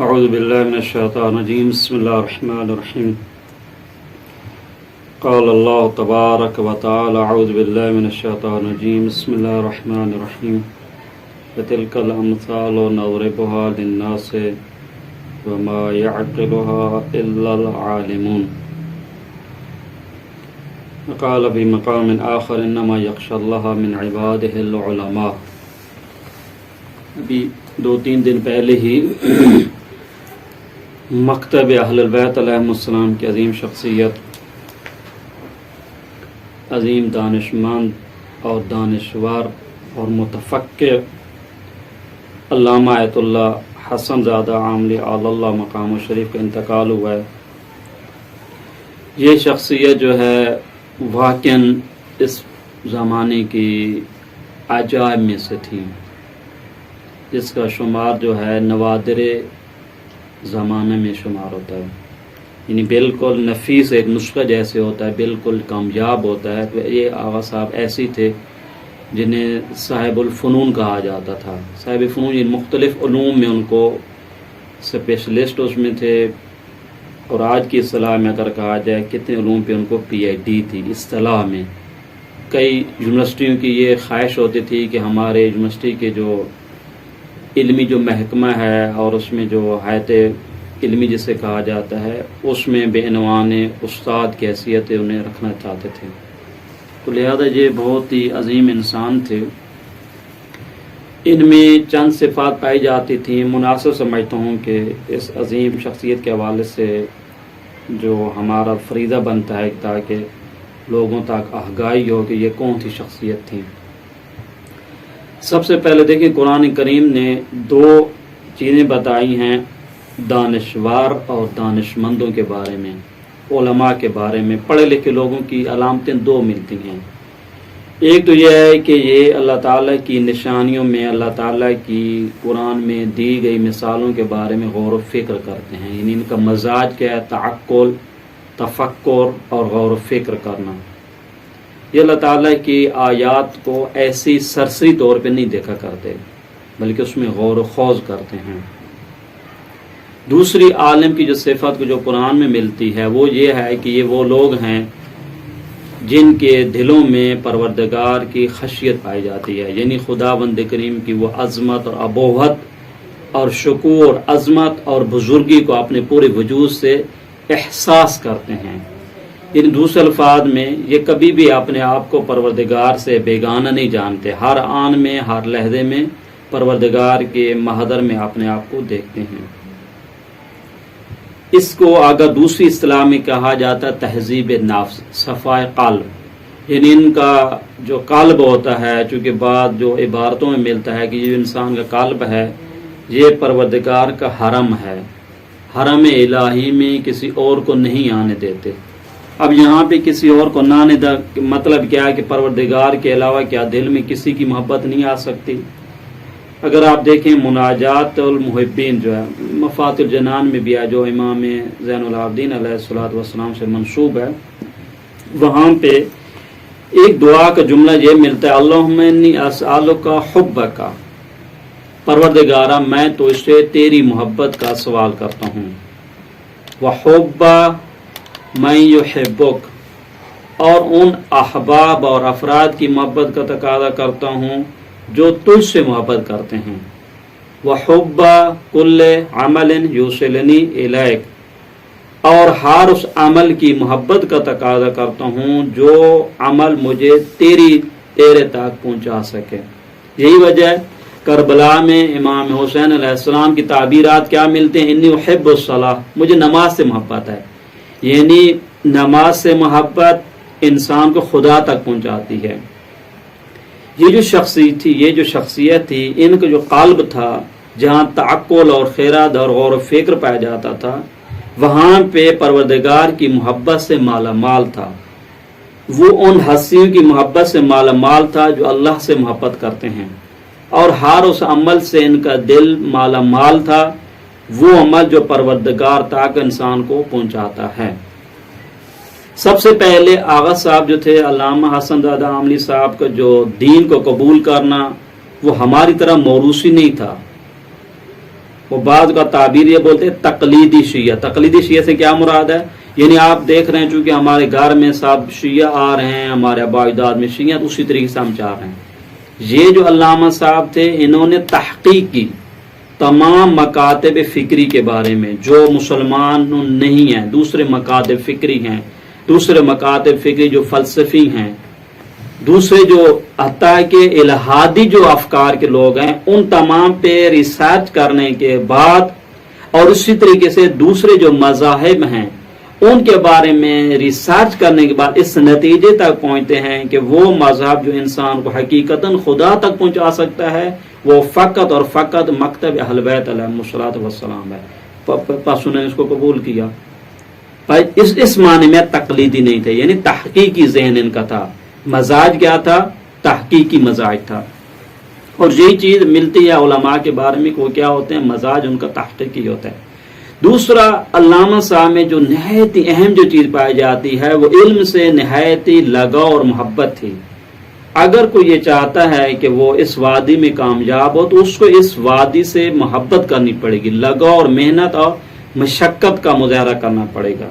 اعوذ باللہ من الشیطان الرجیم بسم اللہ الرحمن الرحیم قال اللہ تبارک و تعالی اعوذ باللہ من الشیطان الرجیم بسم اللہ الرحمن الرحیم وتلک الامثال نضربها للناس وما يعقلها الا العالمون قال فی مقام آخر انما یخشی اللہ من عباده العلماء۔ ابھی 2-3 دن پہلے ہی مکتب اہل البیت علیہم السلام کی عظیم شخصیت، عظیم دانشمند اور دانشور اور متفکر علامہ آیت اللہ حسن زادہ عاملی آل اللہ مقام و شریف کا انتقال ہوا ہے۔ یہ شخصیت جو ہے واقعاً اس زمانے کی عجائب میں سے تھی، جس کا شمار جو ہے نوادر زمانے میں شمار ہوتا ہے، یعنی بالکل نفیس ایک نسخہ جیسے ہوتا ہے، بالکل کامیاب ہوتا ہے۔ تو یہ آغا صاحب ایسی تھے جنہیں صاحب الفنون کہا جاتا تھا۔ صاحب فنون یعنی مختلف علوم میں ان کو اسپیشلسٹ اس میں تھے، اور آج کی اصطلاح میں اگر کہا جائے کتنے علوم پہ ان کو پی ایچ ڈی تھی اصطلاح میں۔ کئی یونیورسٹیوں کی یہ خواہش ہوتی تھی کہ ہمارے یونیورسٹی کے جو علمی جو محکمہ ہے اور اس میں جو حیات علمی جسے کہا جاتا ہے، اس میں بے عنوان استاد کی حیثیت انہیں رکھنا چاہتے تھے۔ تو لہذا یہ بہت ہی عظیم انسان تھے۔ ان میں چند صفات پائی جاتی تھیں۔ مناسب سمجھتا ہوں کہ اس عظیم شخصیت کے حوالے سے جو ہمارا فریضہ بنتا ہے تاکہ لوگوں تک آگاہی ہو کہ یہ کون سی شخصیت تھیں۔ سب سے پہلے دیکھیں، قرآن کریم نے 2 چیزیں بتائی ہیں دانشور اور دانشمندوں کے بارے میں، علماء کے بارے میں۔ پڑھے لکھے لوگوں کی علامتیں 2 ملتی ہیں۔ ایک تو یہ ہے کہ یہ اللہ تعالیٰ کی نشانیوں میں، اللہ تعالیٰ کی قرآن میں دی گئی مثالوں کے بارے میں غور و فکر کرتے ہیں، یعنی ان کا مزاج کیا ہے، تعقل، تفکر اور غور و فکر کرنا۔ یہ اللہ تعالیٰ کی آیات کو ایسی سرسری طور پہ نہیں دیکھا کرتے، بلکہ اس میں غور و خوض کرتے ہیں۔ دوسری عالم کی جو صفت کو جو قرآن میں ملتی ہے وہ یہ ہے کہ یہ وہ لوگ ہیں جن کے دلوں میں پروردگار کی خشیت پائی جاتی ہے، یعنی خداوند کریم کی وہ عظمت اور ابوت اور شکوہ اور عظمت اور بزرگی کو اپنے پورے وجود سے احساس کرتے ہیں۔ ان دوسرے الفاظ میں یہ کبھی بھی اپنے آپ کو پروردگار سے بیگانہ نہیں جانتے، ہر آن میں، ہر لحظے میں پروردگار کے محضر میں اپنے آپ کو دیکھتے ہیں۔ اس کو اگر دوسری اصطلاح میں کہا جاتا ہے تہذیب نفس، صفائے قلب، یعنی ان کا جو قلب ہوتا ہے، چونکہ بعد جو عبارتوں میں ملتا ہے کہ یہ انسان کا قلب ہے یہ پروردگار کا حرم ہے، حرم الہی میں کسی اور کو نہیں آنے دیتے۔ اب یہاں پہ کسی اور کو نہ آنے دا مطلب کیا ہے کہ پروردگار کے علاوہ کیا دل میں کسی کی محبت نہیں آ سکتی؟ اگر آپ دیکھیں مناجات المحبین جو ہے مفاتح الجنان میں بھی ہے، جو امام زین العابدین علیہ الصلوۃ والسلام سے منسوب ہے، وہاں پہ ایک دعا کا جملہ یہ ملتا ہے، اللہم انی اسألک حبک، پروردگارہ میں تو اس سے تیری محبت کا سوال کرتا ہوں، وحب من یحبک، اور ان احباب اور افراد کی محبت کا تقاضا کرتا ہوں جو تجھ سے محبت کرتے ہیں، وحب کل عمل یوصلنی الیک، اور ہر اس عمل کی محبت کا تقاضا کرتا ہوں جو عمل مجھے تیرے تک پہنچا سکے۔ یہی وجہ ہے کربلا میں امام حسین علیہ السلام کی تعبیرات کیا ملتے ہیں، انی احب الصلاۃ، مجھے نماز سے محبت ہے، یعنی نماز سے محبت انسان کو خدا تک پہنچاتی ہے۔ یہ جو شخصیت تھی، ان کا جو قلب تھا، جہاں تعقل اور خیرات اور غور و فکر پایا جاتا تھا، وہاں پہ پروردگار کی محبت سے مالا مال تھا۔ وہ ان ہستیوں کی محبت سے مالا مال تھا جو اللہ سے محبت کرتے ہیں، اور ہر اس عمل سے ان کا دل مالا مال تھا، وہ عمل جو پروردگار تک انسان کو پہنچاتا ہے۔ سب سے پہلے آغا صاحب جو تھے علامہ حسن زادہ عاملی صاحب کا جو دین کو قبول کرنا وہ ہماری طرح موروثی نہیں تھا، وہ بعض کا تعبیر یہ بولتے ہیں تقلیدی شیعہ. تقلیدی شیعہ سے کیا مراد ہے؟ یعنی آپ دیکھ رہے ہیں چونکہ ہمارے گھر میں سب شیعہ آ رہے ہیں، ہمارے آباء اجداد میں شیعہ، اسی طریقے سے ہم چاہ رہے ہیں. یہ جو علامہ صاحب تھے انہوں نے تحقیق کی تمام مکاتب فکری کے بارے میں جو مسلمان نہیں ہیں، دوسرے مکاتب فکری ہیں، دوسرے مکاتب فکری جو فلسفی ہیں، دوسرے جو حتیٰ کہ الہادی جو افکار کے لوگ ہیں، ان تمام پہ ریسرچ کرنے کے بعد اور اسی طریقے سے دوسرے جو مذاہب ہیں ان کے بارے میں ریسرچ کرنے کے بعد اس نتیجے تک پہنچتے ہیں کہ وہ مذہب جو انسان کو حقیقتاً خدا تک پہنچا سکتا ہے وہ فقط اور فقط مکتب اہل بیت علیہم الصلوۃ والسلام ہے. پس انہوں نے اس کو قبول کیا. اس معنی میں تقلیدی نہیں تھے، یعنی تحقیقی ذہن ان کا تھا. مزاج کیا تھا؟ تحقیقی مزاج تھا. اور یہی چیز ملتی ہے علماء کے بارے میں کہ وہ کیا ہوتے ہیں، مزاج ان کا تحقیقی ہوتا ہے. دوسرا، علامہ صاحب میں جو نہایت اہم جو چیز پائی جاتی ہے وہ علم سے نہایت لگاؤ اور محبت تھی. اگر کوئی یہ چاہتا ہے کہ وہ اس وادی میں کامیاب ہو تو اس کو اس وادی سے محبت کرنی پڑے گی، لگاؤ اور محنت اور مشقت کا مظاہرہ کرنا پڑے گا.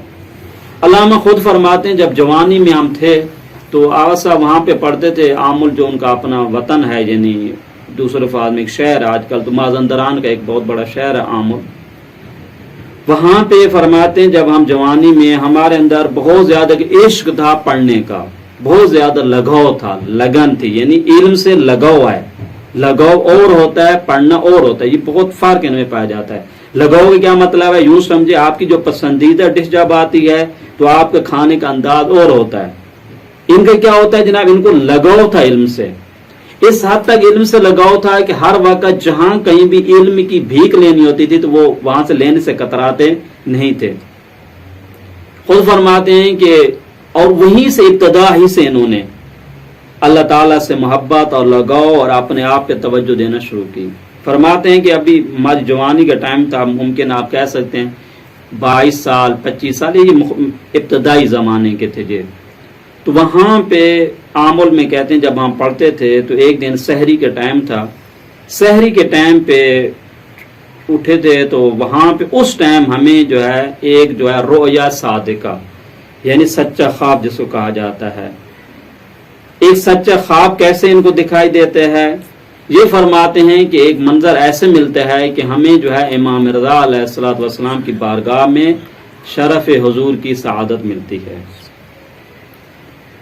علامہ خود فرماتے ہیں جب جوانی میں ہم تھے تو آسا وہاں پہ پڑھتے تھے. عامل جو ان کا اپنا وطن ہے، یعنی دوسرے الفاظ میں ایک شہر ہے، آج کل تو مازندران کا ایک بہت بڑا شہر ہے عامل. وہاں پہ فرماتے ہیں جب ہم جوانی میں ہمارے اندر بہت زیادہ عشق تھا پڑھنے کا، بہت زیادہ لگاؤ تھا، لگن تھی. یعنی علم سے لگاؤ ہے، لگاؤ اور ہوتا ہے، پڑھنا اور ہوتا ہے. یہ بہت فرق ان میں پایا جاتا ہے. لگاؤ کا کیا مطلب ہے؟ یوں سمجھے آپ کی جو پسندیدہ ڈش جب آتی ہے تو آپ کے کھانے کا انداز اور ہوتا ہے. ان کا کیا ہوتا ہے جناب؟ ان کو لگاؤ تھا علم سے، اس حد تک علم سے لگاؤ تھا کہ ہر وقت جہاں کہیں بھی علم کی بھیک لینی ہوتی تھی تو وہ وہاں سے لینے سے کتراتے نہیں تھے. خود فرماتے ہیں کہ اور وہیں سے ابتدا ہی سے انہوں نے اللہ تعالیٰ سے محبت اور لگاؤ اور اپنے آپ پہ توجہ دینا شروع کی. فرماتے ہیں کہ ابھی ہماری جوانی کا ٹائم تھا، ممکن آپ کہہ سکتے ہیں 22 سال 25 سال، یہ ابتدائی زمانے کے تھے جی. تو وہاں پہ عامل میں کہتے ہیں جب ہم پڑھتے تھے تو ایک دن سحری کا ٹائم تھا. سحری کے ٹائم پہ اٹھے تھے تو وہاں پہ اس ٹائم ہمیں جو ہے ایک جو ہے رؤیا صادقہ، یعنی سچا خواب جس کو کہا جاتا ہے. ایک سچا خواب کیسے ان کو دکھائی دیتے ہیں؟ یہ فرماتے ہیں کہ ایک منظر ایسے ملتا ہے کہ ہمیں جو ہے امام رضا علیہ الصلوۃ والسلام کی بارگاہ میں شرف حضور کی سعادت ملتی ہے.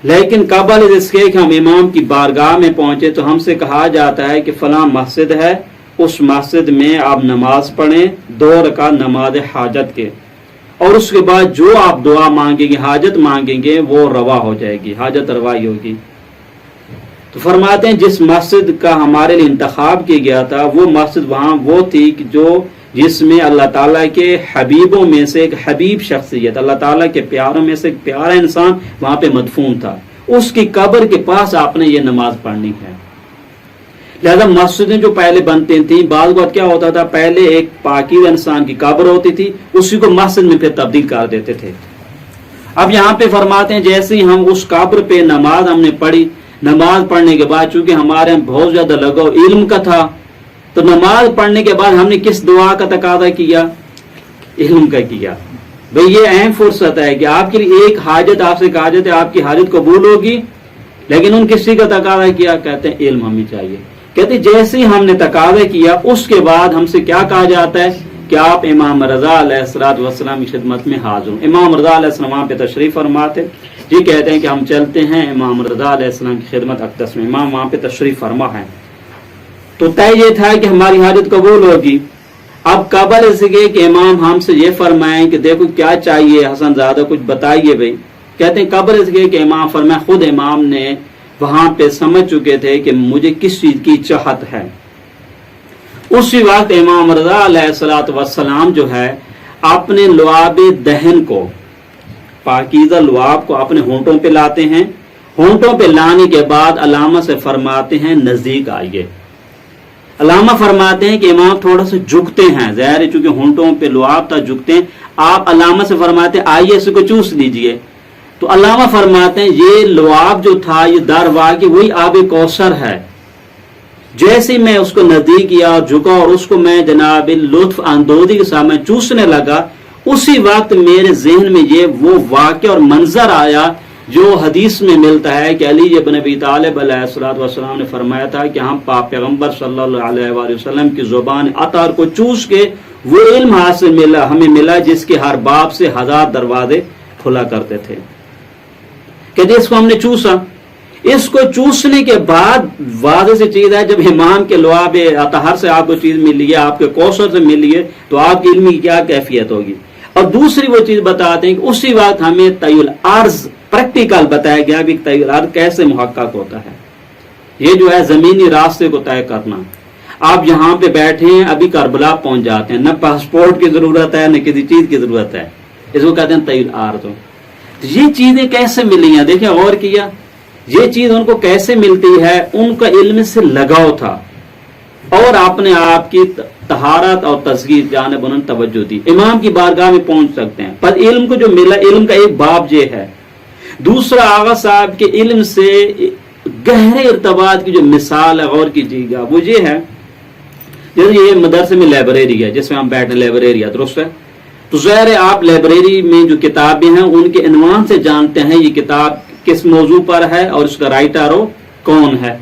لیکن قبل اس کے کہ ہم امام کی بارگاہ میں پہنچے تو ہم سے کہا جاتا ہے کہ فلاں مسجد ہے، اس مسجد میں آپ نماز پڑھیں 2 رکعت نماز حاجت کے، اور اس کے بعد جو آپ دعا مانگیں گے، حاجت مانگیں گے، وہ روا ہو جائے گی، حاجت روائی ہوگی. تو فرماتے ہیں جس مسجد کا ہمارے لیے انتخاب کیا گیا تھا وہ مسجد وہاں وہ تھی جو جس میں اللہ تعالیٰ کے حبیبوں میں سے ایک حبیب شخصیت، اللہ تعالیٰ کے پیاروں میں سے ایک پیارا انسان وہاں پہ مدفون تھا. اس کی قبر کے پاس آپ نے یہ نماز پڑھنی ہے. لہذا مسجدیں جو پہلے بنتی تھیں، بعض وقت کیا ہوتا تھا، پہلے ایک پاکیزہ انسان کی قبر ہوتی تھی، اسی کو مسجد میں پھر تبدیل کر دیتے تھے. اب یہاں پہ فرماتے ہیں جیسے ہی ہم اس قبر پہ نماز ہم نے پڑھی، نماز پڑھنے کے بعد چونکہ ہمارے یہاں بہت زیادہ لگاؤ علم کا تھا تو نماز پڑھنے کے بعد ہم نے کس دعا کا تقاضا کیا؟ علم کا کیا. بھئی یہ اہم فرصت ہے کہ آپ کے لیے ایک حاجت آپ سے کہا جاتا ہے آپ کی حاجت قبول ہوگی، لیکن ان کسی کا تقاضا کیا؟ کہتے ہیں علم ہمیں چاہیے. کہتے ہیں جیسے ہی ہم نے تقاضا کیا اس کے بعد ہم سے کیا کہا جاتا ہے کہ آپ امام رضا علیہ الصلوۃ والسلام کی خدمت میں حاضر ہوں. امام رضا علیہ السلام وہاں پہ تشریف فرماتے جی، کہتے ہیں کہ ہم چلتے ہیں امام رضا علیہ السلام کی خدمت اقدس میں، امام وہاں پہ تشریف فرما ہے. تو طے یہ تھا کہ ہماری حاجت قبول ہوگی. اب قبل اس کے کہ امام ہم سے یہ فرمائیں کہ دیکھو کیا چاہیے حسن زادہ کچھ بتائیے بھائی. کہتے ہیں قبل اس کے کہ امام فرمائے، خود امام نے وہاں پہ سمجھ چکے تھے کہ مجھے کس چیز کی چاہت ہے. اسی وقت امام رضا علیہ الصلوۃ والسلام جو ہے اپنے لعاب دہن کو، پاکیزہ لعاب کو اپنے ہونٹوں پہ لاتے ہیں. ہونٹوں پہ لانے کے بعد علامہ سے فرماتے ہیں نزدیک آئیے. علامہ فرماتے ہیں کہ امام تھوڑا سا جھکتے ہیں، ظاہر ہے چونکہ ہونٹوں پہ لعاب تھا، جھکتے ہیں. آپ علامہ سے فرماتے ہیں آئیے اس کو چوس لیجئے. تو علامہ فرماتے ہیں یہ لعاب جو تھا یہ در واقعی وہی آب کوثر ہے. جیسے میں اس کو نزدیک کیا جھکا اور اس کو میں جناب لطف اندوزی کے ساتھ میں چوسنے لگا، اسی وقت میرے ذہن میں یہ وہ واقعہ اور منظر آیا جو حدیث میں ملتا ہے کہ علی ابن ابی طالب علیہ الصلوۃ والسلام نے فرمایا تھا کہ ہم پیغمبر صلی اللہ علیہ وآلہ وسلم کی زبان عطار کو چوس کے وہ علم حاصل ہمیں ملا جس کے ہر باب سے 1000 دروازے کھلا کرتے تھے، کہ جس کو ہم نے چوسا۔ اس کو چوسنے کے بعد واضح سی چیز ہے، جب امام کے لعاب اطہر سے آپ کو چیز ملی ہے، آپ کے کوثر سے ملی ہے، تو آپ کی علم کی کیا کیفیت ہوگی۔ اور دوسری وہ چیز بتاتے ہیں کہ اسی وقت ہمیں طی الارض پریکٹیکل بتایا گیا کہ طی الارض کیسے محقق ہوتا ہے۔ یہ جو ہے زمینی راستے کو طے کرنا، آپ یہاں پہ بیٹھے ہیں، ابھی کربلا پہنچ جاتے ہیں، نہ پاسپورٹ کی ضرورت ہے نہ کسی چیز کی ضرورت ہے، اس کو کہتے ہیں طی الارض۔ یہ چیزیں کیسے ملی ہیں، دیکھیں غور کیا، یہ چیز ان کو کیسے ملتی ہے، ان کا علم سے لگاؤ تھا اور اپنے آپ کی طہارت اور تزکیہ جانب انہوں نے توجہ دی، امام کی بارگاہ میں پہنچ سکتے ہیں۔ پر علم کو جو ملا، علم کا ایک باب یہ ہے۔ دوسرا، آغا صاحب کے علم سے گہرے ارتباط کی جو مثال ہے، غور کیجیے گا، وہ یہ ہے جیسے یہ مدرسے میں لائبریری ہے جس میں ہم بیٹھے، لائبریری ہے، درست ہے؟ تو ظاہر ہے آپ لائبریری میں جو کتابیں ہیں ان کے عنوان سے جانتے ہیں یہ کتاب کس موضوع پر ہے اور اس کا رائٹر کون ہے۔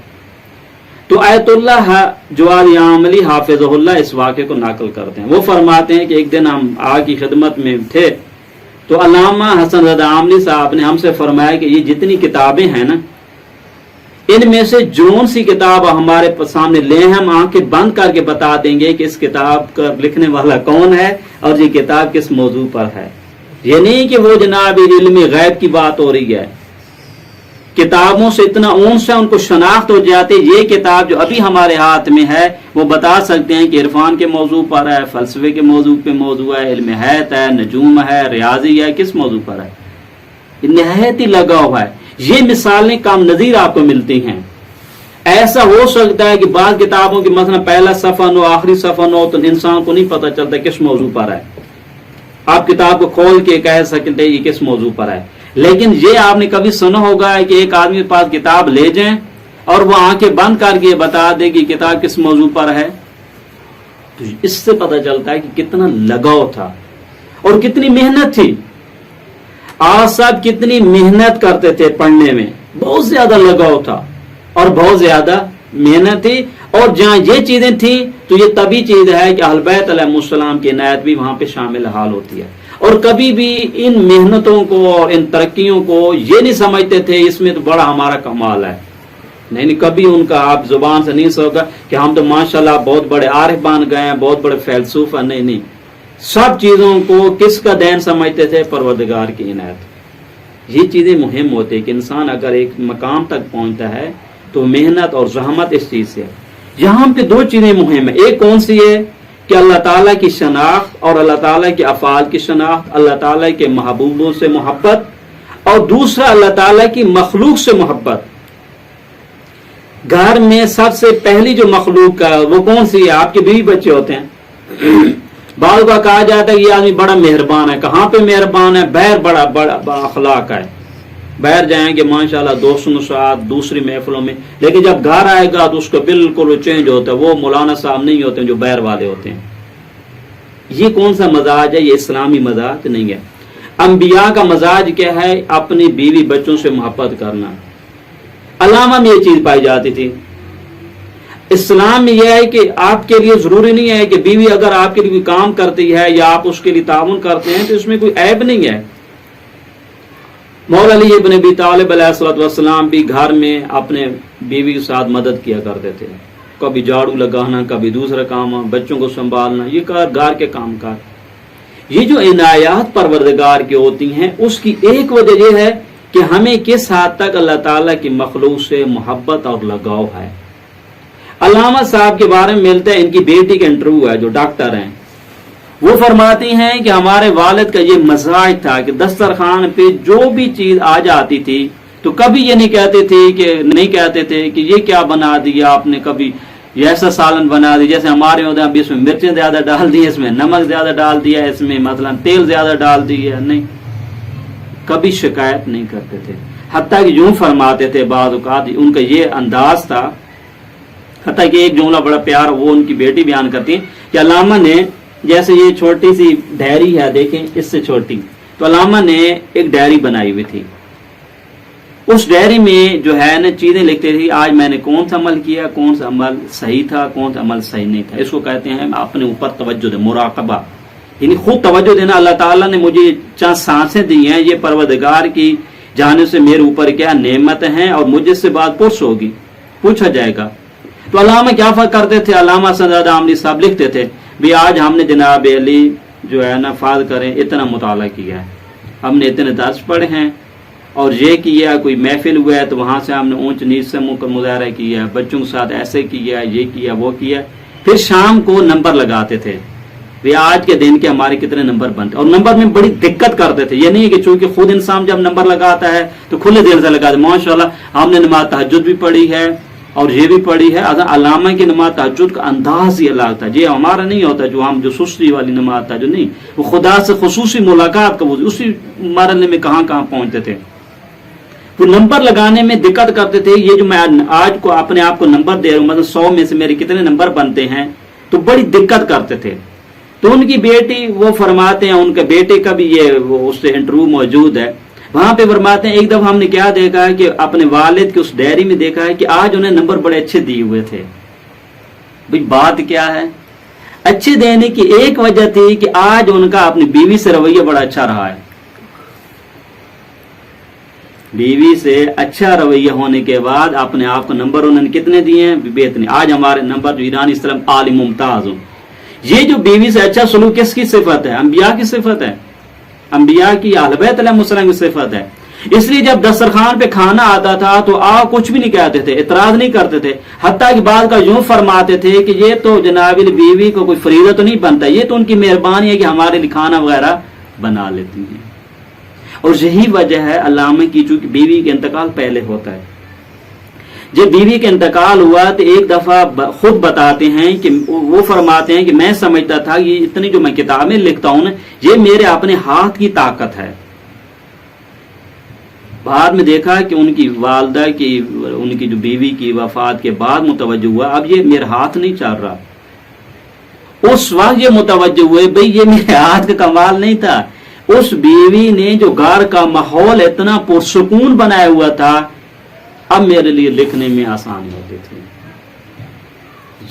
تو آیت اللہ جواد عاملی حافظ اللہ اس واقعے کو نقل کرتے ہیں، وہ فرماتے ہیں کہ ایک دن ہم آگ کی خدمت میں تھے تو علامہ حسن رضا عاملی صاحب نے ہم سے فرمایا کہ یہ جتنی کتابیں ہیں نا، ان میں سے جون سی کتاب ہمارے سامنے لے، ہم آنکھیں بند کر کے بتا دیں گے کہ اس کتاب کا لکھنے والا کون ہے اور یہ کتاب کس موضوع پر ہے۔ یہ نہیں کہ وہ جناب علم غیب کی بات ہو رہی ہے، کتابوں سے اتنا اونس ہے، ان کو شناخت ہو جاتے، یہ کتاب جو ابھی ہمارے ہاتھ میں ہے وہ بتا سکتے ہیں کہ عرفان کے موضوع پر ہے، فلسفے کے موضوع پہ موضوع ہے، علم حیات ہے، نجوم ہے، ریاضی ہے، کس موضوع پر ہے، نہایت ہی لگا ہوا ہے۔ یہ مثالیں کم نظیر آپ کو ملتی ہیں۔ ایسا ہو سکتا ہے کہ بعض کتابوں کی مثلا پہلا صفحہ ہو، آخری صفحہ ہو، تو انسان کو نہیں پتہ چلتا کس موضوع پر ہے، آپ کتاب کو کھول کے کہہ سکتے یہ کس موضوع پر ہے۔ لیکن یہ آپ نے کبھی سنا ہوگا کہ ایک آدمی کے پاس کتاب لے جائیں اور وہ آنکھیں بند کر کے بتا دے کہ کتاب کس موضوع پر ہے؟ تو اس سے پتہ چلتا ہے کہ کتنا لگاؤ تھا اور کتنی محنت تھی۔ آپ سب کتنی محنت کرتے تھے پڑھنے میں، بہت زیادہ لگاؤ تھا اور بہت زیادہ محنت تھی، اور جہاں یہ چیزیں تھیں تو یہ تبھی چیز ہے کہ اہل بیت علیہ السلام کی عنایت بھی وہاں پہ شامل حال ہوتی ہے۔ اور کبھی بھی ان محنتوں کو اور ان ترقیوں کو یہ نہیں سمجھتے تھے اس میں تو بڑا ہمارا کمال ہے، نہیں، کبھی ان کا آپ زبان سے نہیں سوگا کہ ہم تو ماشاءاللہ بہت بڑے عارف بن گئے ہیں، بہت بڑے فیلسوف ہیں، نہیں، سب چیزوں کو کس کا دین سمجھتے تھے؟ پروردگار کی عنایت۔ یہ چیزیں مہم ہوتی ہے کہ انسان اگر ایک مقام تک پہنچتا ہے تو محنت اور زحمت اس چیز سے ہے۔ یہاں پہ دو چیزیں مہم ہیں، ایک کون سی ہے کہ اللہ تعالیٰ کی شناخت اور اللہ تعالیٰ کے افعال کی شناخت، اللہ تعالیٰ کے محبوبوں سے محبت، اور دوسرا اللہ تعالیٰ کی مخلوق سے محبت۔ گھر میں سب سے پہلی جو مخلوق کا وہ کون سی ہے؟ آپ کے بیوی بچے ہوتے ہیں۔ بعض کا کہا جاتا ہے کہ یہ آدمی بڑا مہربان ہے، کہاں پہ مہربان ہے؟ باہر بڑا اخلاق ہے، باہر جائیں گے ماشاءاللہ دوستوں کے ساتھ دوسری محفلوں میں، لیکن جب گھر آئے گا تو اس کا بالکل چینج ہوتا ہے، وہ مولانا صاحب نہیں ہوتے ہیں جو باہر والے ہوتے ہیں۔ یہ کون سا مزاج ہے؟ یہ اسلامی مزاج نہیں ہے۔ انبیاء کا مزاج کیا ہے؟ اپنی بیوی بچوں سے محبت کرنا۔ علامہ میں یہ چیز پائی جاتی تھی۔ اسلام میں یہ ہے کہ آپ کے لیے ضروری نہیں ہے کہ بیوی اگر آپ کے لیے کوئی کام کرتی ہے یا آپ اس کے لیے تعاون کرتے ہیں تو اس میں کوئی عیب نہیں ہے۔ مولا علی ابن ابی طالب علیہ السلام بھی گھر میں اپنے بیوی کے ساتھ مدد کیا کرتے تھے، کبھی جھاڑو لگانا، کبھی دوسرا کام، بچوں کو سنبھالنا، یہ گھر کے کام کار۔ یہ جو عنایات پروردگار کی ہوتی ہیں اس کی ایک وجہ یہ ہے کہ ہمیں کس حد تک اللہ تعالیٰ کی مخلوق سے محبت اور لگاؤ ہے۔ علامہ صاحب کے بارے میں ملتا ہے، ان کی بیٹی کا انٹرویو ہے جو ڈاکٹر ہیں، وہ فرماتی ہیں کہ ہمارے والد کا یہ مزاج تھا کہ دسترخوان پہ جو بھی چیز آ جاتی تھی تو کبھی یہ نہیں کہتے تھے کہ یہ کیا بنا دیا آپ نے، کبھی یہ ایسا سالن بنا دیا جیسے ہمارے ہوتے ہیں، ابھی اس میں مرچیں زیادہ ڈال دی، اس میں نمک زیادہ ڈال دیا، اس میں مثلا تیل زیادہ ڈال دیا، نہیں، کبھی شکایت نہیں کرتے تھے۔ حتیٰ کہ یوں فرماتے تھے بعض اوقات ان کا یہ انداز تھا حتیٰ کہ ایک جملہ بڑا پیار وہ ان کی بیٹی بیان کرتی ہیں کہ علامہ نے جیسے یہ چھوٹی سی ڈائری ہے دیکھیں اس سے چھوٹی، تو علامہ نے ایک ڈائری بنائی ہوئی تھی، اس ڈائری میں جو ہے نا چیزیں لکھتے تھے آج میں نے کون سا عمل کیا، کون سا عمل صحیح تھا، کون سا عمل صحیح نہیں تھا. اس کو کہتے ہیں اپنے اوپر توجہ دے، مراقبہ، یعنی خود توجہ دینا. اللہ تعالیٰ نے مجھے چند سانسیں دی ہیں، یہ پروردگار کی جانب سے میرے اوپر کیا نعمت ہیں اور مجھے سے بات پرس ہوگی، پوچھا جائے گا. تو علامہ کیا فرق کرتے تھے؟ علامہ سنجاد عاملی صاحب لکھتے تھے بھی آج ہم نے جناب علی جو ہے نا فرض کریں اتنا مطالعہ کیا ہے، ہم نے اتنے درس پڑھے ہیں اور یہ کیا، کوئی محفل ہوا ہے تو وہاں سے ہم نے اونچ نیچ سے مظاہرہ کیا، بچوں کے ساتھ ایسے کیا، یہ کیا وہ کیا. پھر شام کو نمبر لگاتے تھے بھی آج کے دن کے ہمارے کتنے نمبر بنتے، اور نمبر میں بڑی دقت کرتے تھے. یہ نہیں کہ چونکہ خود انسان جب نمبر لگاتا ہے تو کھلے دل سے لگاتے. ماشاءاللہ ہم نے نماز تہجد بھی پڑھی ہے اور یہ بھی پڑھی ہے. علامہ کی نماز تہجد کا انداز ہی الگ تھا، یہ ہمارا نہیں ہوتا جو ہم جو سستی والی نماز تہجد نہیں، وہ خدا سے خصوصی ملاقات کا اسی مرحلے میں کہاں کہاں پہنچتے تھے. وہ نمبر لگانے میں دقت کرتے تھے. یہ جو میں آج کو اپنے آپ کو نمبر دے رہا ہوں، مطلب 100 میں سے میرے کتنے نمبر بنتے ہیں، تو بڑی دقت کرتے تھے. تو ان کی بیٹی وہ فرماتے ہیں، ان کے بیٹے کا بھی یہ اس سے انٹرویو موجود ہے، وہاں پہ فرماتے ہیں ایک دفعہ ہم نے کیا دیکھا ہے کہ اپنے والد کے اس ڈائری میں دیکھا ہے کہ آج انہیں نمبر بڑے اچھے دیے ہوئے تھے. بھئی بات کیا ہے؟ اچھے دینے کی ایک وجہ تھی کہ آج ان کا اپنی بیوی سے رویہ بڑا اچھا رہا ہے. بیوی سے اچھا رویہ ہونے کے بعد اپنے آپ کو نمبر انہوں نے کتنے دیے ہیں؟ بےتنے. آج ہمارے نمبر جو ایرانی اسلام عالم ممتاز ہوں. یہ جو بیوی سے اچھا سلوک کس کی صفت ہے؟ انبیاء کی صفت ہے، انبیاء کی اہل بیت علیہ السلام کی صفت ہے. اس لیے جب دسترخوان پہ کھانا آتا تھا تو کچھ بھی نہیں کہتے تھے، اعتراض نہیں کرتے تھے. حتیٰ کہ بعد کا یوں فرماتے تھے کہ یہ تو جناب بیوی کو کوئی فریضہ تو نہیں بنتا، یہ تو ان کی مہربانی ہے کہ ہمارے لیے کھانا وغیرہ بنا لیتی ہیں. اور یہی وجہ ہے علامہ کی، چونکہ بیوی کا انتقال پہلے ہوتا ہے. جب بیوی کا انتقال ہوا تو ایک دفعہ خود بتاتے ہیں کہ وہ فرماتے ہیں کہ میں سمجھتا تھا یہ اتنی جو میں کتابیں لکھتا ہوں نا یہ میرے اپنے ہاتھ کی طاقت ہے. بعد میں دیکھا کہ ان کی والدہ کی، ان کی جو بیوی کی وفات کے بعد متوجہ ہوا اب یہ میرے ہاتھ نہیں چل رہا. اس وقت یہ متوجہ ہوئے بھئی یہ میرے ہاتھ کا کمال نہیں تھا، اس بیوی نے جو گھر کا ماحول اتنا پرسکون بنایا ہوا تھا اب میرے لیے لکھنے میں آسانی ہوتی تھی.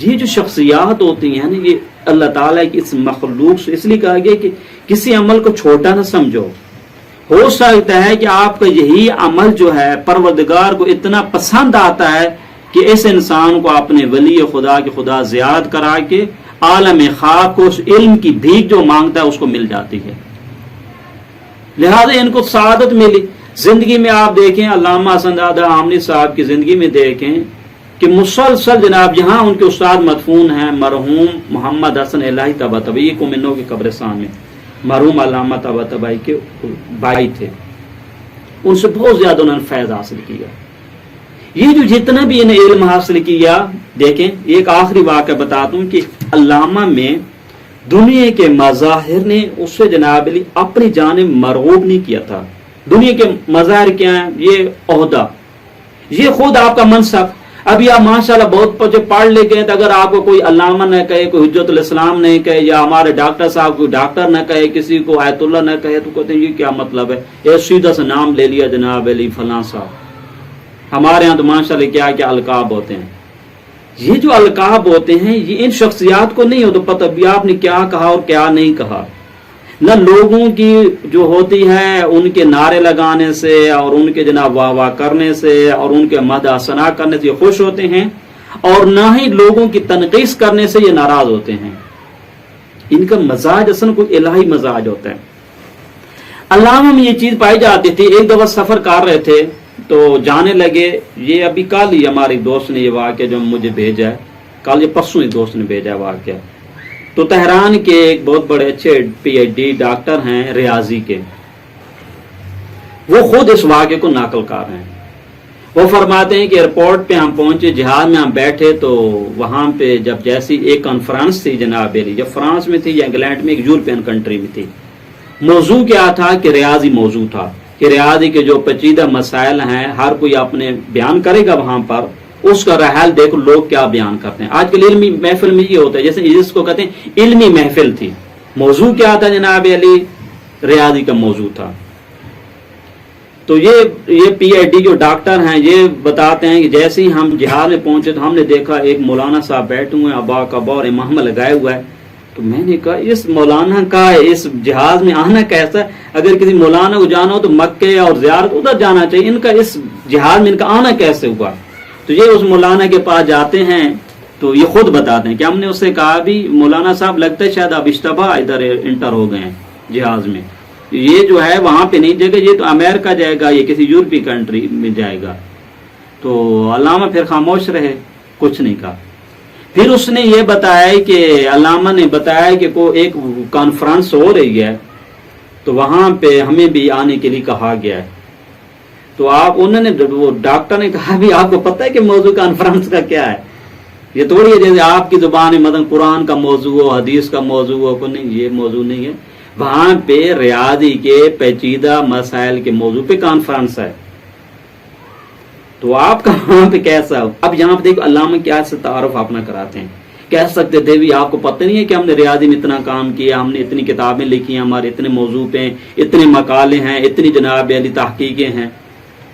یہ جو شخصیات ہوتی ہیں نا یہ اللہ تعالیٰ کی اس مخلوق سے اس لیے کہا گیا کہ کسی عمل کو چھوٹا نہ سمجھو. ہو سکتا ہے کہ آپ کا یہی عمل جو ہے پروردگار کو اتنا پسند آتا ہے کہ اس انسان کو اپنے ولی خدا کے خدا زیارت کرا کے عالم خاک کو اس علم کی بھیک جو مانگتا ہے اس کو مل جاتی ہے. لہذا ان کو سعادت ملی. زندگی میں آپ دیکھیں علامہ سنجاد عاملی صاحب کی زندگی میں دیکھیں کہ مسلسل جناب جہاں ان کے استاد مدفون ہیں مرحوم محمد حسن الہی طباطبائی کو منو کے قبرستان میں مرحوم علامہ طباطبائی کے بھائی تھے، ان سے بہت زیادہ انہوں نے فیض حاصل کیا. یہ جو جتنا بھی انہیں علم حاصل کیا، دیکھیں ایک آخری واقعہ بتاتا ہوں کہ علامہ میں دنیا کے مظاہر نے اس سے جناب علی اپنی جانب مرغوب نہیں کیا تھا. دنیا کے مظاہر کیا ہیں؟ یہ عہدہ، یہ خود آپ کا منصب. ابھی آپ ماشاءاللہ بہت پڑھ لے گئے تو اگر آپ کو کوئی علامہ نہ کہے، کوئی حجت الاسلام نہیں کہے، یا ہمارے ڈاکٹر صاحب کوئی ڈاکٹر نہ کہے، کسی کو آیت اللہ نہ کہے تو کہتے ہیں یہ کیا مطلب ہے؟ یہ سیدھا سے نام لے لیا جناب علی فلاں صاحب. ہمارے ہاں تو ماشاءاللہ کیا کیا القاب ہوتے ہیں. یہ جو القاب ہوتے ہیں یہ ان شخصیات کو نہیں ہو تو پتہ بھی آپ نے کیا کہا اور کیا نہیں کہا. نہ لوگوں کی جو ہوتی ہے ان کے نعرے لگانے سے اور ان کے جناب واہ واہ کرنے سے اور ان کے مدح ثنا کرنے سے یہ خوش ہوتے ہیں، اور نہ ہی لوگوں کی تنقیص کرنے سے یہ ناراض ہوتے ہیں. ان کا مزاج اصل کوئی الہی مزاج ہوتا ہے. علامہ میں یہ چیز پائی جاتی تھی. ایک دفعہ سفر کر رہے تھے تو جانے لگے، یہ ابھی کل ہی ہماری دوست نے یہ واقعہ جو مجھے بھیجا ہے، کل یہ پرسوں ہی دوست نے بھیجا واقعہ. تو تہران کے ایک بہت بڑے اچھے پی ایچ ڈی ڈاکٹر ہیں ریاضی کے، وہ خود اس واقعے کو نقل کر رہے ہیں. وہ فرماتے ہیں کہ ایئرپورٹ پہ ہم پہنچے، جہاز میں ہم بیٹھے تو وہاں پہ جب جیسی ایک کانفرنس تھی جناب علی، جب فرانس میں تھی یا انگلینڈ میں، ایک یورپین کنٹری میں تھی. موضوع کیا تھا کہ ریاضی موضوع تھا کہ ریاضی کے جو پیچیدہ مسائل ہیں ہر کوئی اپنے بیان کرے گا وہاں پر، اس کا رحال دیکھو لوگ کیا بیان کرتے ہیں. آج کل علمی محفل میں یہ ہوتا ہے جیسے جس کو کہتے ہیں علمی محفل تھی. موضوع کیا تھا جناب علی؟ ریاضی کا موضوع تھا. تو یہ پی ایچ ڈی جو ڈاکٹر ہیں یہ بتاتے ہیں کہ جیسے ہی ہم جہاد میں پہنچے تو ہم نے دیکھا ایک مولانا صاحب بیٹھے ہوئے ہیں ابا کبا اور امام لگائے ہوا ہے. تو میں نے کہا اس مولانا کا اس جہاز میں آنا کیسا ہے؟ اگر کسی مولانا کو جانا ہو تو مکے اور زیارت ادھر جانا چاہیے، ان کا اس جہاز میں ان کا آنا کیسے ہوا؟ تو یہ اس مولانا کے پاس جاتے ہیں تو یہ خود بتاتے ہیں کہ ہم نے اس سے کہا بھی مولانا صاحب لگتا ہے شاید آپ اشتباہ ادھر انٹر ہو گئے ہیں جہاز میں، یہ جو ہے وہاں پہ نہیں جائے گا، یہ تو امریکہ جائے گا، یہ کسی یورپی کنٹری میں جائے گا. تو علامہ پھر خاموش رہے، کچھ نہیں کہا. پھر اس نے یہ بتایا کہ علامہ نے بتایا کہ کوئی ایک کانفرنس ہو رہی ہے تو وہاں پہ ہمیں بھی آنے کے لیے کہا گیا ہے. تو انہوں نے وہ ڈاکٹر نے کہا بھی آپ کو پتہ ہے کہ موضوع کانفرنس کا کیا ہے؟ یہ تھوڑی ہے جیسے آپ کی زبان میں مثلا قرآن کا موضوع ہو، حدیث کا موضوع ہو، کو نہیں، یہ موضوع نہیں ہے. وہاں پہ ریاضی کے پیچیدہ مسائل کے موضوع پہ کانفرنس ہے. تو آپ کا وہاں پہ کیسا ہو؟ اب یہاں پہ دیکھو علامہ کیا سے تعارف اپنا کراتے ہیں. کہہ سکتے تھے بھی آپ کو پتہ نہیں ہے کہ ہم نے ریاضی میں اتنا کام کیا، ہم نے اتنی کتابیں لکھی ہیں، ہمارے اتنے موضوع پہ اتنے مقالے ہیں، اتنی جناب علی تحقیقیں ہیں.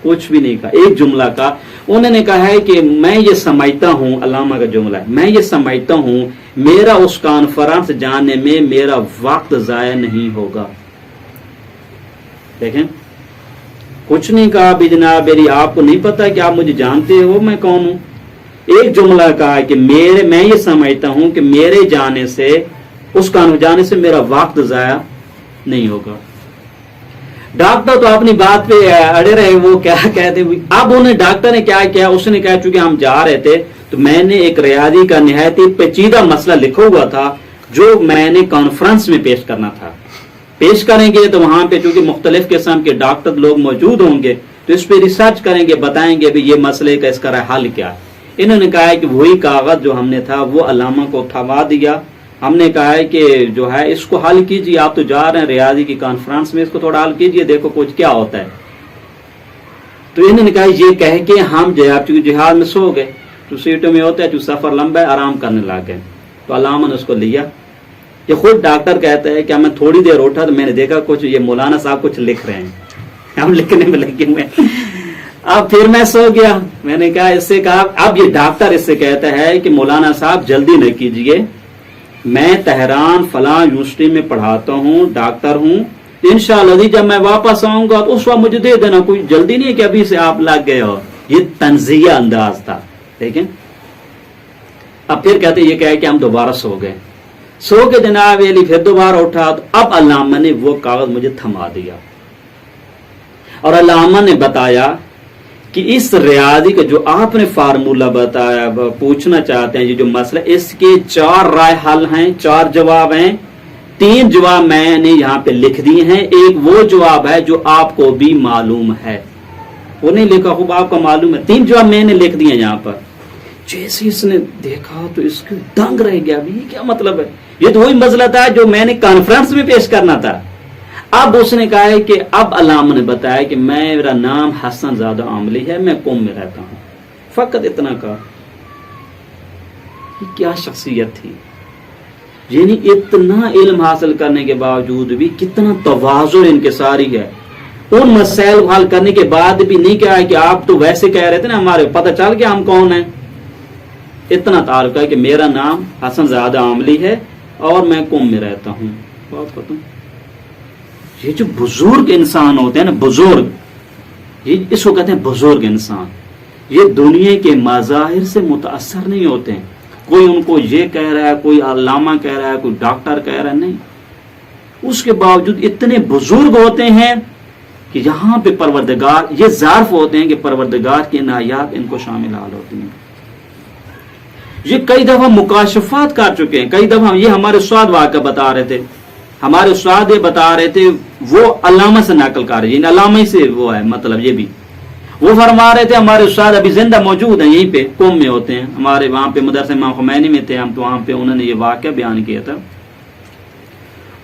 کچھ بھی نہیں کہا. ایک جملہ کا انہوں نے کہا ہے کہ میں یہ سمجھتا ہوں، علامہ کا جملہ ہے، میں یہ سمجھتا ہوں میرا اس کانفرنس جانے میں میرا وقت ضائع نہیں ہوگا. دیکھیں کچھ نہیں کہا بھی جناب میری آپ کو نہیں پتا کہ آپ مجھے جانتے ہو میں کون ہوں. ایک جملہ کہا کہ میں یہ سمجھتا ہوں کہ میرے جانے سے اس کانفرنس جانے سے میرا وقت ضائع نہیں ہوگا. ڈاکٹر تو اپنی بات پہ اڑے رہے، وہ کیا کہتے. اب ڈاکٹر نے کیا کیا، اس نے کہا چونکہ ہم جا رہے تھے تو میں نے ایک ریاضی کا نہایت ہی پیچیدہ مسئلہ لکھا ہوا تھا جو میں نے کانفرنس میں پیش کرنا تھا. پیش کریں گے تو وہاں پہ چونکہ مختلف قسم کے ڈاکٹر لوگ موجود ہوں گے تو اس پہ ریسرچ کریں گے، بتائیں گے بھی یہ مسئلے کا اس کا حل کیا. انہوں نے کہا ہے کہ وہی کاغذ جو ہم نے تھا وہ علامہ کو تھما دیا. ہم نے کہا ہے کہ جو ہے اس کو حل کیجیے، آپ تو جا رہے ہیں ریاضی کی کانفرنس میں، اس کو تھوڑا حل کیجیے، دیکھو کچھ کیا ہوتا ہے. تو انہوں نے کہا یہ کہہ کے ہم چونکہ جہاد میں سو گئے تو سیٹوں میں ہوتا ہے چونکہ سفر لمبا ہے، آرام کرنے لگ گئے. تو علامہ نے اس کو لیا. یہ خود ڈاکٹر کہتا ہے کہ میں تھوڑی دیر اٹھا تو میں نے دیکھا کچھ یہ مولانا صاحب کچھ لکھ رہے ہیں، ہم لکھنے میں لگے ہوئے ہیں. اب پھر میں سو گیا. میں نے کہا اس سے کہا، اب یہ ڈاکٹر اس سے کہتا ہے کہ مولانا صاحب جلدی نہ کیجیے، میں تہران فلاں یونیورسٹی میں پڑھاتا ہوں، ڈاکٹر ہوں، انشاءاللہ جب میں واپس آؤں گا تو اس وقت مجھے دے دینا، کوئی جلدی نہیں ہے کہ ابھی سے آپ لگ گئے ہو. یہ تنزیہ انداز تھا. دیکھیں اب پھر کہتے یہ کہا کہ ہم دوبارہ سو گئے. سو کے جناب علی پھر دوبارہ اٹھا تو اب علامہ نے وہ کاغذ مجھے تھما دیا اور علامہ نے بتایا کہ اس ریاضی کا جو آپ نے فارمولہ بتایا پوچھنا چاہتے ہیں، یہ جو مسئلہ اس کے 4 رائے حل ہیں، 4 جواب ہیں. 3 جواب میں نے یہاں پہ لکھ دیے ہیں، ایک وہ جواب ہے جو آپ کو بھی معلوم ہے، وہ نہیں لکھا خوب آپ کو معلوم ہے. 3 جواب میں نے لکھ دیے یہاں پر. جیسے اس نے دیکھا تو اس کو دنگ رہ گیا، یہ کیا مطلب ہے؟ یہ تو وہی مسئلہ تھا جو میں نے کانفرنس میں پیش کرنا تھا. اب اس نے کہا ہے کہ اب علامہ نے بتایا کہ میرا نام حسن زادہ عاملی ہے، میں قم میں رہتا ہوں. فقط اتنا کہا. یہ کیا شخصیت تھی! یعنی اتنا علم حاصل کرنے کے باوجود بھی کتنا تواضع انکساری ہے. ان مسائل کو حل کرنے کے بعد بھی نہیں کہا کہ آپ تو ویسے کہہ رہے تھے نا، ہمارے پتہ چل گیا ہم کون ہیں. اتنا تعارف ہے کہ میرا نام حسن زادہ عاملی ہے اور میں قم میں رہتا ہوں. بات ختم. یہ جو بزرگ انسان ہوتے ہیں نا، بزرگ، یہ اس کو کہتے ہیں بزرگ انسان. یہ دنیا کے مظاہر سے متاثر نہیں ہوتے ہیں. کوئی ان کو یہ کہہ رہا ہے، کوئی علامہ کہہ رہا ہے، کوئی ڈاکٹر کہہ رہا ہے، نہیں. اس کے باوجود اتنے بزرگ ہوتے ہیں کہ یہاں پہ پروردگار یہ ظرف ہوتے ہیں کہ پروردگار کی عنایات ان کو شامل حال ہوتی ہیں. یہ کئی دفعہ مکاشفات کر چکے ہیں. کئی دفعہ یہ ہمارے استاد واقعہ بتا رہے تھے، ہمارے استاد یہ بتا رہے تھے، وہ علامہ سے نقل کر رہے ہیں، علامہ سے وہ ہے مطلب. یہ بھی وہ فرما رہے تھے، ہمارے استاد ابھی زندہ موجود ہیں، یہیں پہ قم میں ہوتے ہیں، ہمارے وہاں پہ مدرسہ امام خمینی میں تھے ہم، تو وہاں پہ انہوں نے یہ واقعہ بیان کیا تھا.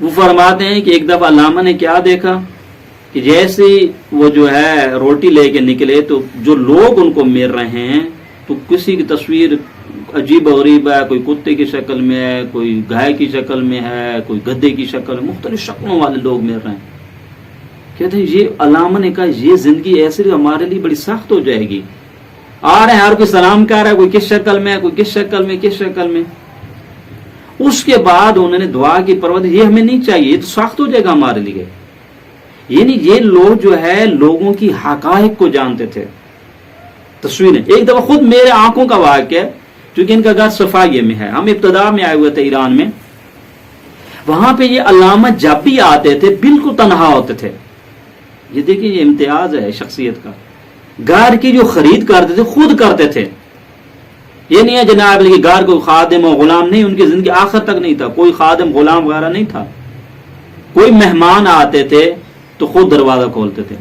وہ فرماتے ہیں کہ ایک دفعہ علامہ نے کیا دیکھا کہ جیسے وہ جو ہے روٹی لے کے نکلے تو جو لوگ ان کو مل رہے ہیں تو کسی کی تصویر عجیب و غریب ہے، کوئی کتے کی شکل میں ہے، کوئی گائے کی شکل میں ہے، کوئی گدھے کی شکل میں، مختلف شکلوں والے لوگ مل رہے ہیں. کہتے ہیں یہ علامہ نے کہا یہ زندگی ایسے ہمارے لیے بڑی سخت ہو جائے گی. آ رہے ہیں ہر کوئی سلام کر رہا ہے، کوئی کس شکل میں ہے، کوئی کس شکل میں، کس شکل میں. اس کے بعد انہوں نے دعا کی پروردگار یہ ہمیں نہیں چاہیے، یہ تو سخت ہو جائے گا ہمارے لیے. یعنی یہ لوگ جو ہے لوگوں کی حقائق کو جانتے تھے. تصویریں ایک دفعہ خود میرے آنکھوں کا واقعہ ہے، چونکہ ان کا گھر صفائیے میں ہے، ہم ابتدا میں آئے ہوئے تھے ایران میں. وہاں پہ یہ علامہ جب بھی آتے تھے بالکل تنہا ہوتے تھے. یہ دیکھیں یہ امتیاز ہے شخصیت کا. گھر کی جو خرید کرتے تھے خود کرتے تھے. یہ نہیں ہے جناب لیکن گھر کو خادم و غلام نہیں، ان کی زندگی آخر تک نہیں تھا، کوئی خادم غلام وغیرہ نہیں تھا. کوئی مہمان آتے تھے تو خود دروازہ کھولتے تھے.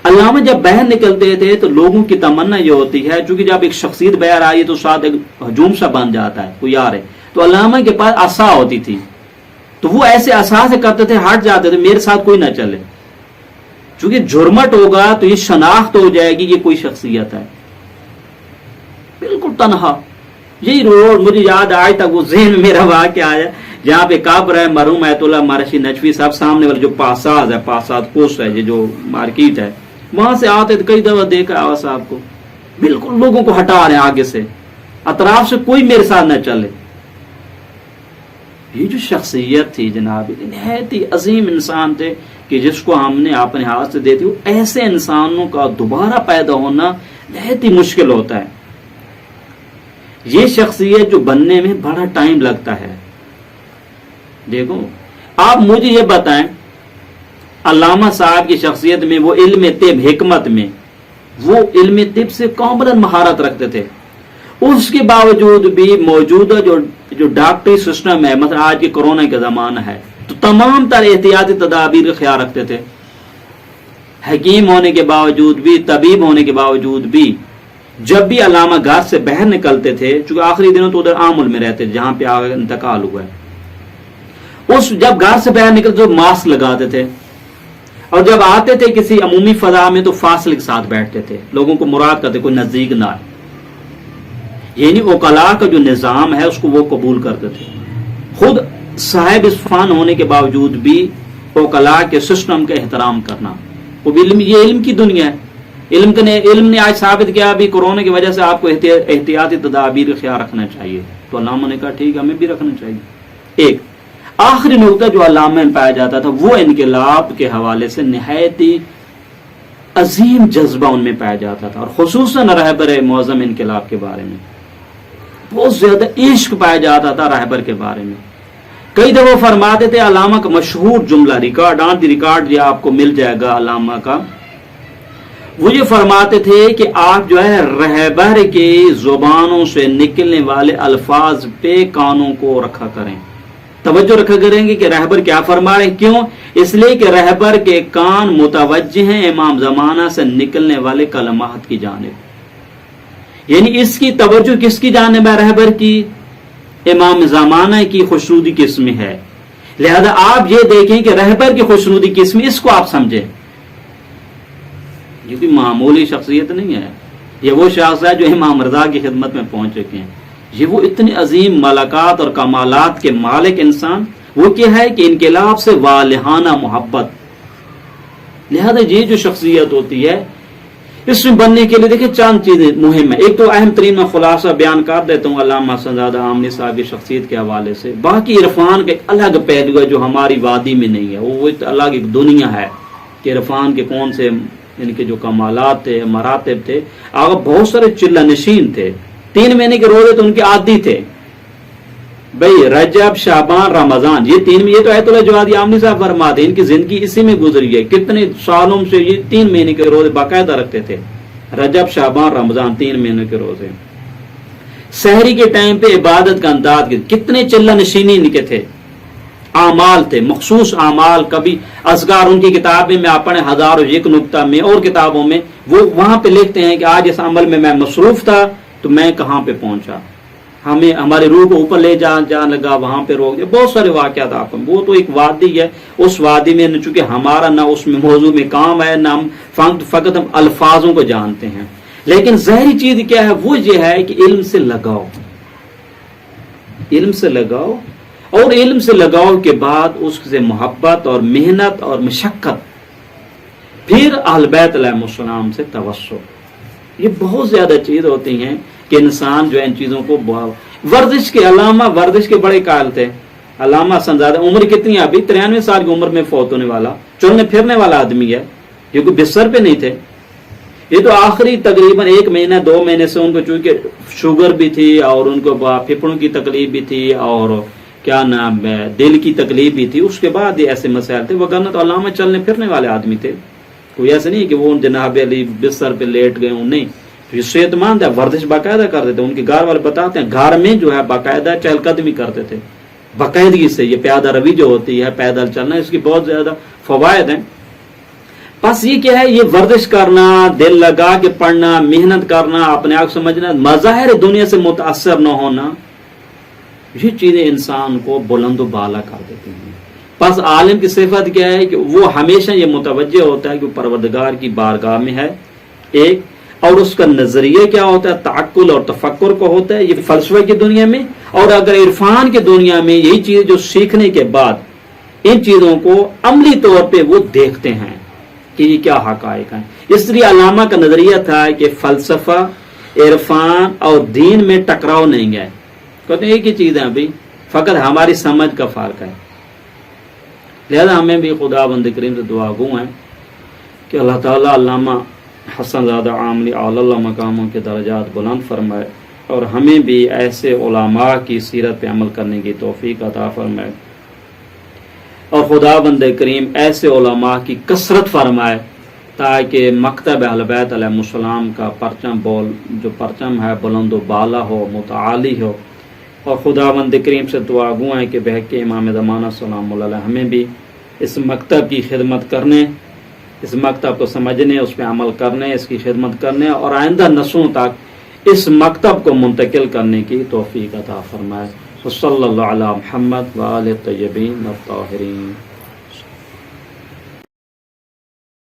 علامہ جب باہر نکلتے تھے تو لوگوں کی تمنا یہ ہوتی ہے، چونکہ جب ایک شخصیت باہر آئی تو ساتھ ایک ہجوم سا بن جاتا ہے، کوئی آ رہے تو علامہ کے پاس عصا ہوتی تھی، تو وہ ایسے عصا سے کرتے تھے، ہٹ جاتے تھے میرے ساتھ کوئی نہ چلے. چونکہ جھرمٹ ہوگا تو یہ شناخت ہو جائے گی یہ کوئی شخصیت ہے. بالکل تنہا. یہی روڈ مجھے یاد آج تک وہ ذہن میں میرا واقعہ آیا جہاں پہ قبر ہے مرحوم ایت اللہ مرشی نجفی صاحب، سامنے والے جو پاساز ہے، پاساد پوسٹ ہے، یہ جو مارکیٹ ہے، وہاں سے آتے تو کئی دفعہ دیکھا آوا صاحب کو بالکل لوگوں کو ہٹا رہے ہیں آگے سے، اطراف سے کوئی میرے ساتھ نہ چلے. یہ جو شخصیت تھی جناب نہایت ہی عظیم انسان تھے کہ جس کو ہم نے اپنے ہاتھ سے دیتی. ایسے انسانوں کا دوبارہ پیدا ہونا نہایت ہی مشکل ہوتا ہے. یہ شخصیت جو بننے میں بڑا ٹائم لگتا ہے. دیکھو آپ مجھے یہ بتائیں علامہ صاحب کی شخصیت میں وہ علم طب حکمت میں وہ علم طب سے کاملا مہارت رکھتے تھے. اس کے باوجود بھی موجودہ جو ڈاکٹری سسٹم ہے، مثلا آج کے کورونا کا زمانہ ہے، تو تمام تر احتیاطی تدابیر کا خیال رکھتے تھے. حکیم ہونے کے باوجود بھی، طبیب ہونے کے باوجود بھی جب بھی علامہ گھر سے باہر نکلتے تھے، چونکہ آخری دنوں تو ادھر عامل میں رہتے جہاں پہ انتقال ہوا ہے، جب گھر سے باہر نکلتے تو ماسک لگاتے تھے، اور جب آتے تھے کسی عمومی فضا میں تو فاصلے کے ساتھ بیٹھتے تھے، لوگوں کو مراد کرتے کوئی نزدیک نہ آئے. یعنی اوکلا کا جو نظام ہے اس کو وہ قبول کرتے تھے. خود صاحب عرفان ہونے کے باوجود بھی اوکلا کے سسٹم کا احترام کرنا. وہ یہ علم کی دنیا ہے. علم نے آج ثابت کیا بھی کورونا کی وجہ سے آپ کو احتیاطی تدابیر کا خیال رکھنا چاہیے. تو علامہ نے کہا ٹھیک ہے ہمیں بھی رکھنا چاہیے. ایک آخری نقطہ جو علامہ میں پایا جاتا تھا وہ انقلاب کے حوالے سے نہایت ہی عظیم جذبہ ان میں پایا جاتا تھا، اور خصوصاً رہبر معظم انقلاب کے بارے میں بہت زیادہ عشق پایا جاتا تھا. رہبر کے بارے میں کئی دفعہ فرماتے تھے، علامہ کا مشہور جملہ ریکارڈ آن دی ریکارڈ یہ آپ کو مل جائے گا علامہ کا، وہ یہ فرماتے تھے کہ آپ جو ہے رہبر کے زبانوں سے نکلنے والے الفاظ پہ کانوں کو رکھا کریں، توجہ رکھا کریں گے کہ رہبر کیا فرما رہے ہیں. کیوں؟ اس لیے کہ رہبر کے کان متوجہ ہیں امام زمانہ سے نکلنے والے کلمات کی جانب. یعنی اس کی توجہ کس کی جانب ہے؟ رہبر کی، امام زمانہ کی خوشنودی کس میں ہے. لہذا آپ یہ دیکھیں کہ رہبر کی خوشنودی کس میں، اس کو آپ سمجھیں. یہ کوئی معمولی شخصیت نہیں ہے، یہ وہ شخص ہے جو امام رضا کی خدمت میں پہنچ چکے ہیں. یہ وہ اتنے عظیم ملکات اور کمالات کے مالک انسان، وہ کیا ہے کہ انقلاب سے والہانہ محبت. لہذا یہ جو شخصیت ہوتی ہے اس میں بننے کے لیے دیکھیں چند چیزیں مہم ہیں. ایک تو اہم ترین میں خلاصہ بیان کر دیتا ہوں علامہ حسن زادہ آمنی صاحب کی شخصیت کے حوالے سے. باقی عرفان کا ایک الگ پہلو ہے جو ہماری وادی میں نہیں ہے، وہ ایک الگ ایک دنیا ہے کہ عرفان کے کون سے ان کے جو کمالات تھے، مراتب تھے. آگے بہت سارے چلہ نشین تھے، 3 مہینے کے روزے تو ان کے عادی تھے. بھئی رجب، شعبان، رمضان، یہ 3 یہ تو ایت اللہ جوادی آمنی صاحب فرماتے ہیں ان کی زندگی اسی میں گزری ہے. کتنے سالوں سے یہ 3 مہینے کے روزے باقاعدہ رکھتے تھے، رجب، شعبان، رمضان، 3 مہینے کے روزے. سحری کے ٹائم پہ عبادت کا انداز کتنے چلہ نشینی ان کے تھے. اعمال تھے، مخصوص اعمال. کبھی اذکار ان کی کتاب میں آپ پڑھیں 1001 نقطہ میں اور کتابوں میں وہ وہاں پہ لکھتے ہیں کہ آج اس عمل میں مصروف تھا تو میں کہاں پہ پہنچا، ہمیں ہمارے روح کو اوپر لے جانے لگا، وہاں پہ روک دیا. بہت سارے واقعات آپ کو، وہ تو ایک وادی ہے. اس وادی میں چونکہ ہمارا نہ اس میں موضوع میں کام ہے، نہ ہم فقط ہم الفاظوں کو جانتے ہیں. لیکن ظاہری چیز کیا ہے؟ وہ یہ ہے کہ علم سے لگاؤ، علم سے لگاؤ، اور علم سے لگاؤ کے بعد اس سے محبت اور محنت اور مشقت، پھر اہل بیت علیہ السلام سے توسل. یہ بہت زیادہ چیز ہوتی ہیں کہ انسان جو ان چیزوں کو ورزش کے علامہ ورزش کے بڑے قائل تھے. علامہ حسن زادہ عمر کتنی ہے ابھی؟ 93 سال کی عمر میں فوت ہونے والا، چلنے پھرنے والا آدمی ہے، یہ کوئی بستر پہ نہیں تھے. یہ تو آخری تقریباً 1 مہینہ 2 مہینے سے ان کو چونکہ شوگر بھی تھی اور ان کو پھیپھڑوں کی تکلیف بھی تھی اور کیا نام ہے دل کی تکلیف بھی تھی، اس کے بعد یہ ایسے مسائل تھے. وگرنہ تو علامہ چلنے پھرنے والے آدمی تھے. کوئی ایسے نہیں کہ وہ جناب علی بستر پہ لیٹ گئے ہوں، نہیں. یہ صحت مند ہے، ورزش باقاعدہ کرتے تھے. ان کے گھر والے بتاتے ہیں گھر میں جو ہے باقاعدہ چہل قدمی کرتے تھے باقاعدگی سے. یہ پیادہ روی جو ہوتی ہے، پیدل چلنا، اس کی بہت زیادہ فوائد ہیں. بس یہ کیا ہے؟ یہ ورزش کرنا، دل لگا کے پڑھنا، محنت کرنا، اپنے آپ سمجھنا، مظاہر دنیا سے متاثر نہ ہونا، یہ چیزیں انسان کو بلند و بالا کر دیتی ہیں. بس عالم کی صفت کیا ہے کہ وہ ہمیشہ یہ متوجہ ہوتا ہے کہ وہ پروردگار کی بارگاہ میں ہے ایک، اور اس کا نظریہ کیا ہوتا ہے؟ تعقل اور تفکر کو ہوتا ہے، یہ فلسفے کی دنیا میں. اور اگر عرفان کی دنیا میں یہی چیز جو سیکھنے کے بعد ان چیزوں کو عملی طور پہ وہ دیکھتے ہیں کہ یہ کیا حقائق ہیں. اس لیے علامہ کا نظریہ تھا کہ فلسفہ، عرفان اور دین میں ٹکراؤ نہیں ہے. کہتے ہیں ایک ہی چیز ہے ابھی، فقط ہماری سمجھ کا فرق ہے. لہذا ہمیں بھی خدا بند کریم سے دعا گو ہیں کہ اللہ تعالیٰ علامہ حسن زادہ عاملی اعلی اللہ مقاموں کے درجات بلند فرمائے، اور ہمیں بھی ایسے علماء کی سیرت پہ عمل کرنے کی توفیق عطا فرمائے، اور خدا بند کریم ایسے علماء کی کثرت فرمائے تاکہ مکتب اہل بیت علیہ السلام کا پرچم جو پرچم ہے بلند و بالا ہو، متعالی ہو. اور خدا بند کریم سے دعا گو ہیں کہ بحق امام زمانہ سلام اللہ علیہ ہمیں بھی اس مکتب کی خدمت کرنے، اس مکتب کو سمجھنے، اس پہ عمل کرنے، اس کی خدمت کرنے، اور آئندہ نسلوں تک اس مکتب کو منتقل کرنے کی توفیق عطا فرمائے. صلی اللہ علی محمد وآلہ الطیبین الطاہرین.